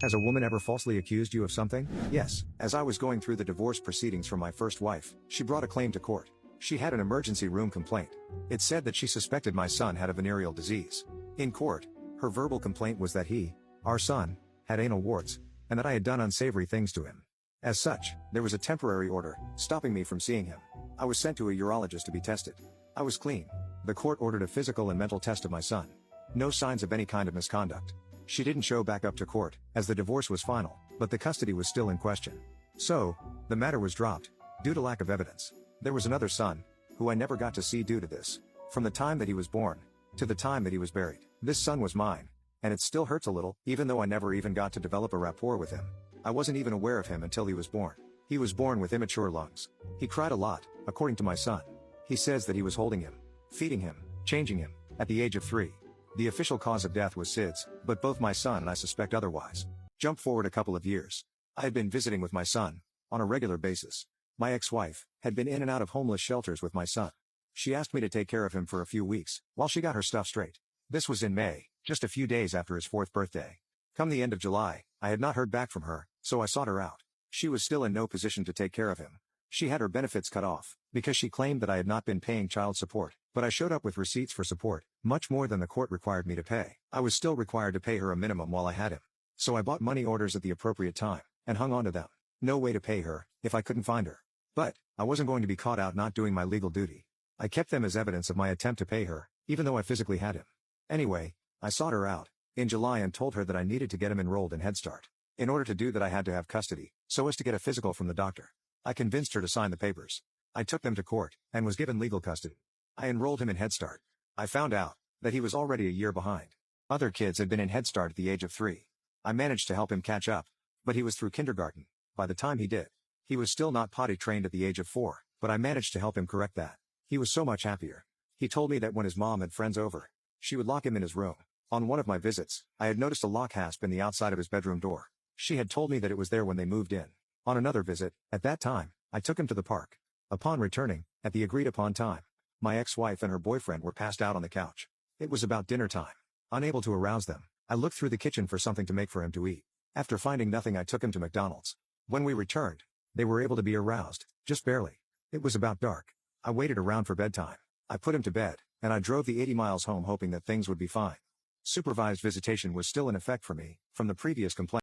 Has a woman ever falsely accused you of something? Yes. As I was going through the divorce proceedings from my first wife, she brought a claim to court. She had an emergency room complaint. It said that she suspected my son had a venereal disease. In court, her verbal complaint was that he, our son, had anal warts, and that I had done unsavory things to him. As such, there was a temporary order, stopping me from seeing him. I was sent to a urologist to be tested. I was clean. The court ordered a physical and mental test of my son. No signs of any kind of misconduct. She didn't show back up to court, as the divorce was final, but the custody was still in question. So, the matter was dropped, due to lack of evidence. There was another son, who I never got to see due to this. From the time that he was born, to the time that he was buried. This son was mine, and it still hurts a little, even though I never even got to develop a rapport with him. I wasn't even aware of him until he was born. He was born with immature lungs. He cried a lot, according to my son. He says that he was holding him, feeding him, changing him, at the age of 3. The official cause of death was SIDS, but both my son and I suspect otherwise. Jump forward a couple of years. I had been visiting with my son, on a regular basis. My ex-wife had been in and out of homeless shelters with my son. She asked me to take care of him for a few weeks, while she got her stuff straight. This was in May, just a few days after his 4th birthday. Come the end of July, I had not heard back from her, so I sought her out. She was still in no position to take care of him. She had her benefits cut off, because she claimed that I had not been paying child support, but I showed up with receipts for support, much more than the court required me to pay. I was still required to pay her a minimum while I had him. So I bought money orders at the appropriate time, and hung on to them. No way to pay her, if I couldn't find her. But, I wasn't going to be caught out not doing my legal duty. I kept them as evidence of my attempt to pay her, even though I physically had him. Anyway, I sought her out, in July and told her that I needed to get him enrolled in Head Start. In order to do that I had to have custody, so as to get a physical from the doctor. I convinced her to sign the papers. I took them to court, and was given legal custody. I enrolled him in Head Start. I found out that he was already a year behind. Other kids had been in Head Start at the age of 3. I managed to help him catch up, but he was through kindergarten by the time he did. He was still not potty trained at the age of 4, but I managed to help him correct that. He was so much happier. He told me that when his mom had friends over, she would lock him in his room. On one of my visits, I had noticed a lock hasp in the outside of his bedroom door. She had told me that it was there when they moved in. On another visit, at that time, I took him to the park. Upon returning, at the agreed upon time, my ex-wife and her boyfriend were passed out on the couch. It was about dinner time. Unable to arouse them, I looked through the kitchen for something to make for him to eat. After finding nothing, I took him to McDonald's. When we returned, they were able to be aroused, just barely. It was about dark. I waited around for bedtime. I put him to bed, and I drove the 80 miles home hoping that things would be fine. Supervised visitation was still in effect for me, from the previous complaint.